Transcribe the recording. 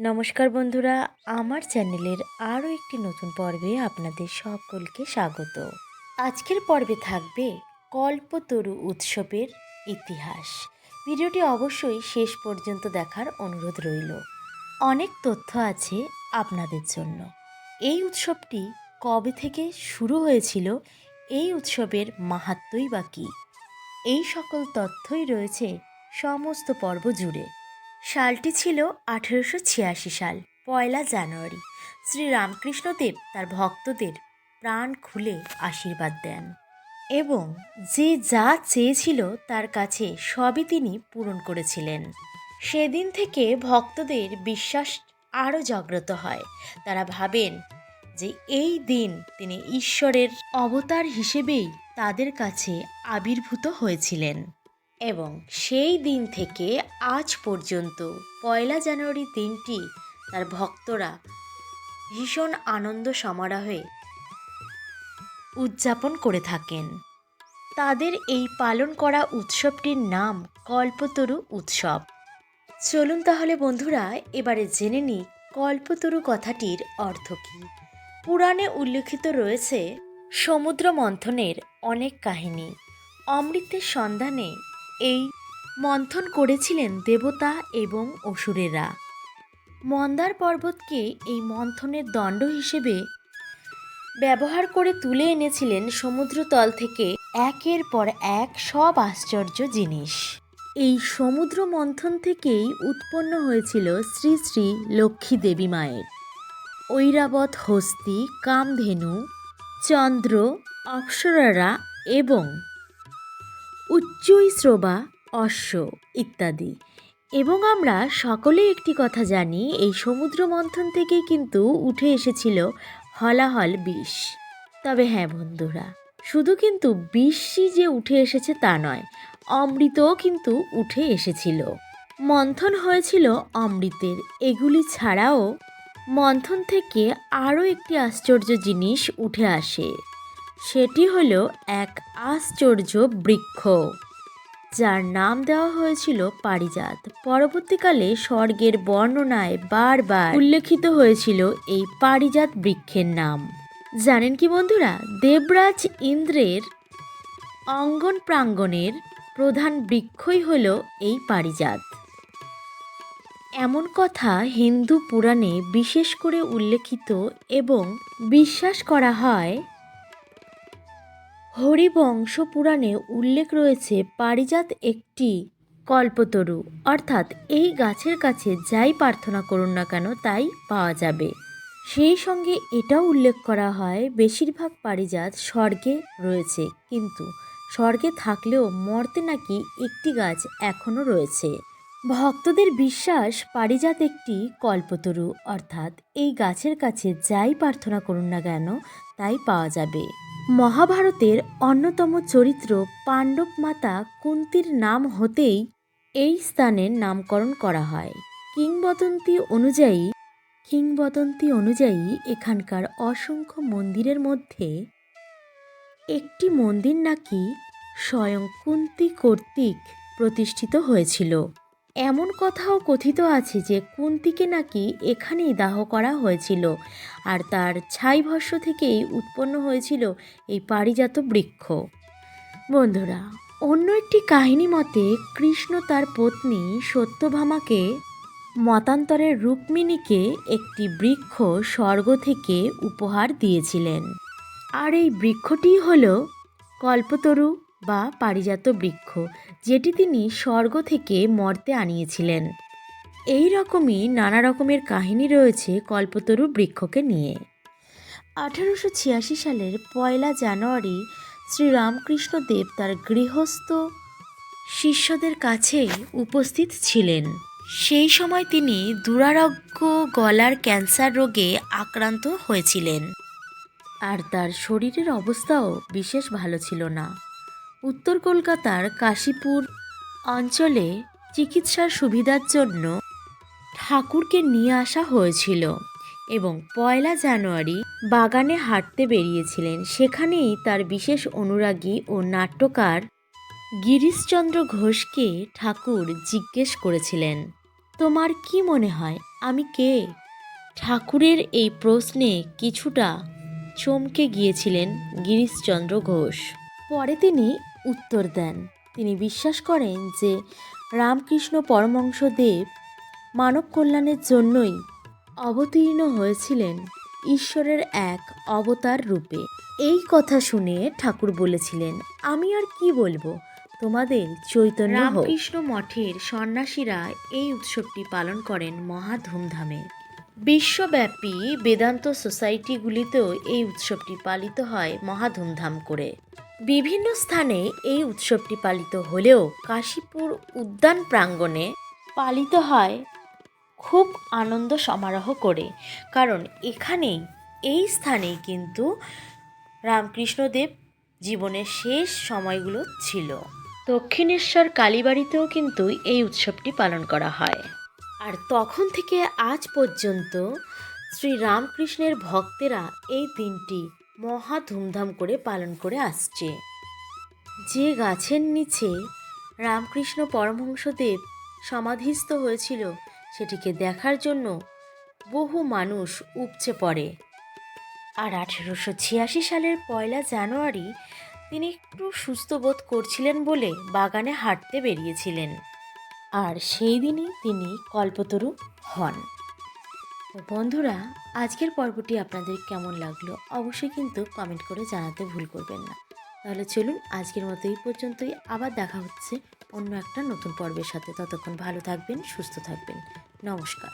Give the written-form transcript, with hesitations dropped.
নমস্কার বন্ধুরা, আমার চ্যানেলের আরও একটি নতুন পর্বে আপনাদের সকলকে স্বাগত। আজকের পর্বে থাকবে কল্পতরু উৎসবের ইতিহাস। ভিডিওটি অবশ্যই শেষ পর্যন্ত দেখার অনুরোধ রইল। অনেক তথ্য আছে আপনাদের জন্য। এই উৎসবটি কবে থেকে শুরু হয়েছিল, এই উৎসবের মাহাত্ম্যই বা কী, এই সকল তথ্যই রয়েছে সমস্ত পর্ব জুড়ে। সালটি ছিল 1886 সাল, 1 জানুয়ারি। শ্রীরামকৃষ্ণদেব তার ভক্তদের প্রাণ খুলে আশীর্বাদ দেন এবং যে যা চেয়েছিল তার কাছে সবই তিনি পূরণ করেছিলেন। সেদিন থেকে ভক্তদের বিশ্বাস আরও জাগ্রত হয়। তারা ভাবেন যে এই দিন তিনি ঈশ্বরের অবতার হিসেবেই তাদের কাছে আবির্ভূত হয়েছিলেন এবং সেই দিন থেকে আজ পর্যন্ত 1 জানুয়ারি দিনটি তার ভক্তরা ভীষণ আনন্দ সমারোহে উদযাপন করে থাকেন। তাদের এই পালন করা উৎসবটির নাম কল্পতরু উৎসব। চলুন তাহলে বন্ধুরা এবারে জেনে নিই কল্পতরু কথাটির অর্থ কী। পুরাণে উল্লেখিত রয়েছে সমুদ্র মন্থনের অনেক কাহিনী। অমৃতের সন্ধানে এই মন্থন করেছিলেন দেবতা এবং অসুরেরা। মন্দার পর্বতকে এই মন্থনের দণ্ড হিসেবে ব্যবহার করে তুলে এনেছিলেন সমুদ্রতল থেকে একের পর এক সব আশ্চর্য জিনিস। এই সমুদ্র মন্থন থেকেই উৎপন্ন হয়েছিল শ্রী শ্রী লক্ষ্মী দেবী মায়ের ঐরাবত হস্তি, কামধেনু, চন্দ্র, অপ্সরারা এবং উচ্চৈঃশ্রবা অশ্ব ইত্যাদি। এবং আমরা সকলেই একটি কথা জানি, এই সমুদ্র মন্থন থেকেই কিন্তু উঠে এসেছিল হলাহল বিষ। তবে হ্যাঁ বন্ধুরা, শুধু কিন্তু বিষই যে উঠে এসেছে তা নয়, অমৃতও কিন্তু উঠে এসেছিল। মন্থন হয়েছিল অমৃতের। এগুলি ছাড়াও মন্থন থেকে আরও একটি আশ্চর্য জিনিস উঠে আসে। সেটি হলো এক আশ্চর্য বৃক্ষ, যার নাম দেওয়া হয়েছিল পারিজাত। পরবর্তীকালে স্বর্গের বর্ণনায় বারবার উল্লেখিত হয়েছিল এই পারিজাত বৃক্ষের নাম। জানেন কি বন্ধুরা, দেবরাজ ইন্দ্রের অঙ্গন প্রাঙ্গণের প্রধান বৃক্ষই হল এই পারিজাত। এমন কথা হিন্দু পুরাণে বিশেষ করে উল্লেখিত এবং বিশ্বাস করা হয়। হরিবংশ পুরাণে উল্লেখ রয়েছে পারিজাত একটি কল্পতরু, অর্থাৎ এই গাছের কাছে যাই প্রার্থনা করুন না কেন তাই পাওয়া যাবে। সেই সঙ্গে এটাও উল্লেখ করা হয় বেশিরভাগ পারিজাত স্বর্গে রয়েছে, কিন্তু স্বর্গে থাকলেও মর্তে নাকি একটি গাছ এখনও রয়েছে। ভক্তদের বিশ্বাস পারিজাত একটি কল্পতরু, অর্থাৎ এই গাছের কাছে যাই প্রার্থনা করুন না কেন তাই পাওয়া যাবে। মহাভারতের অন্যতম চরিত্র পাণ্ডব মাতা কুন্তির নাম হতেই এই স্থানের নামকরণ করা হয়। কিংবদন্তি অনুযায়ী এখানকার অসংখ্য মন্দিরের মধ্যে একটি মন্দির নাকি স্বয়ং কুন্তি কর্তৃক প্রতিষ্ঠিত হয়েছিল। এমন কথাও কথিত আছে যে কুন্তিকে নাকি এখানেই দাহ করা হয়েছিল, আর তার ছাইভস্ম থেকেই উৎপন্ন হয়েছিল এই পারিজাত বৃক্ষ। বন্ধুরা, অন্য একটি কাহিনী মতে কৃষ্ণ তার পত্নী সত্যভামাকে মতান্তরে রুক্মিণীকে একটি বৃক্ষ স্বর্গ থেকে উপহার দিয়েছিলেন, আর এই বৃক্ষটি হল কল্পতরু বা পারিজাত বৃক্ষ, যেটি তিনি স্বর্গ থেকে মর্তে আনিয়েছিলেন। এই রকমই নানা রকমের কাহিনী রয়েছে কল্পতরু বৃক্ষকে নিয়ে। 1886 সালের 1 জানুয়ারি শ্রীরামকৃষ্ণদেব তার গৃহস্থ শিষ্যদের কাছে উপস্থিত ছিলেন। সেই সময় তিনি দুরারোগ্য গলার ক্যান্সার রোগে আক্রান্ত হয়েছিলেন, আর তার শরীরের অবস্থাও বিশেষ ভালো ছিল না। উত্তর কলকাতার কাশীপুর অঞ্চলে চিকিৎসার সুবিধার জন্য ঠাকুরকে নিয়ে আসা হয়েছিল এবং 1 জানুয়ারি বাগানে হাঁটতে বেরিয়েছিলেন। সেখানেই তার বিশেষ অনুরাগী ও নাট্যকার গিরিশচন্দ্র ঘোষকে ঠাকুর জিজ্ঞেস করেছিলেন, তোমার কি মনে হয় আমি কে? ঠাকুরের এই প্রশ্নে কিছুটা চমকে গিয়েছিলেন গিরিশচন্দ্র ঘোষ। পরে তিনি উত্তর দেন, তিনি বিশ্বাস করেন যে রামকৃষ্ণ পরমহংসদেব মানব কল্যাণের জন্যই অবতীর্ণ হয়েছিলেন ঈশ্বরের এক অবতার রূপে। এই কথা শুনে ঠাকুর বলেছিলেন, আমি আর কি বলবো, তোমাদের চৈতন্য হোক। রামকৃষ্ণ মঠের সন্ন্যাসীরা এই উৎসবটি পালন করেন মহা ধুমধামে। বিশ্বব্যাপী বেদান্ত সোসাইটিগুলিতেও এই উৎসবটি পালিত হয় মহা ধুমধাম করে। বিভিন্ন স্থানে এই উৎসবটি পালিত হলেও কাশীপুর উদ্যান প্রাঙ্গণে পালিত হয় খুব আনন্দ সমারোহ করে, কারণ এখানেই এই স্থানেই কিন্তু রামকৃষ্ণদেব জীবনের শেষ সময়গুলো ছিল। দক্ষিণেশ্বর কালীবাড়িতেও কিন্তু এই উৎসবটি পালন করা হয়। আর তখন থেকে আজ পর্যন্ত শ্রী রামকৃষ্ণের ভক্তেরা এই দিনটি মহা ধুমধাম করে পালন করে আসছে। যে গাছের নিচে রামকৃষ্ণ পরমহংসদেব সমাধিস্থ হয়েছিল সেটিকে দেখার জন্য বহু মানুষ উপচে পড়ে। আর 1886 সালের 1 জানুয়ারি তিনি একটু সুস্থ বোধ করছিলেন বলে বাগানে হাঁটতে বেরিয়েছিলেন, আর সেই দিনই তিনি কল্পতরু হন। তো বন্ধুরা, আজকের পর্বটি আপনাদের কেমন লাগলো অবশ্যই কিন্তু কমেন্ট করে জানাতে ভুল করবেন না। তাহলে চলুন আজকের মতো এই পর্যন্তই, আবার দেখা হচ্ছে অন্য একটা নতুন পর্বের সাথে। ততক্ষণ ভালো থাকবেন, সুস্থ থাকবেন। নমস্কার।